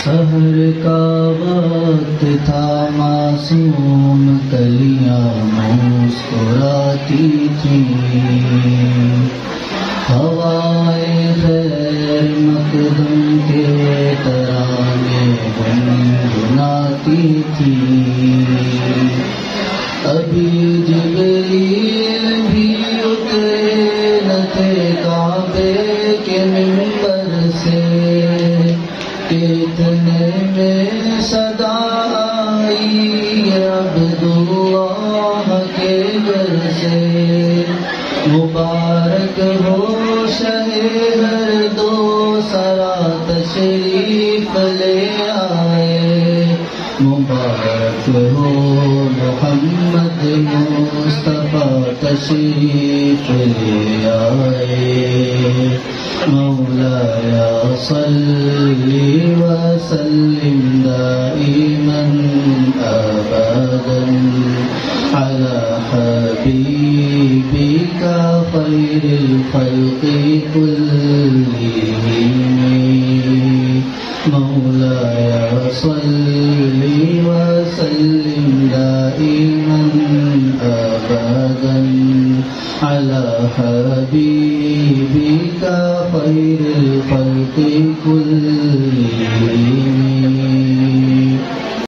سحر کا وقت تھا معصوم کلیاں مسکراتی تھیں، ہوائے خیر مقدم کے ترانے گنگناتی تھیں۔ ابھی جبریل بھی اترے نہ تھے کعبے کے منبر سے کہ اتنے میں صدا آئی عبداللہ کے گھر سے، مبارک ہو شہ ہر دو سرا تشریف لے آئے، مبارک ہو محمد مصطفیٰ تشریف لے آئے۔ مولایا صلی وسلم دائما ابدا على حبيبك خير الخلق كلهم، مولاي صل وسلم دائما ابدا على حبيبك خير الخلق كلهم۔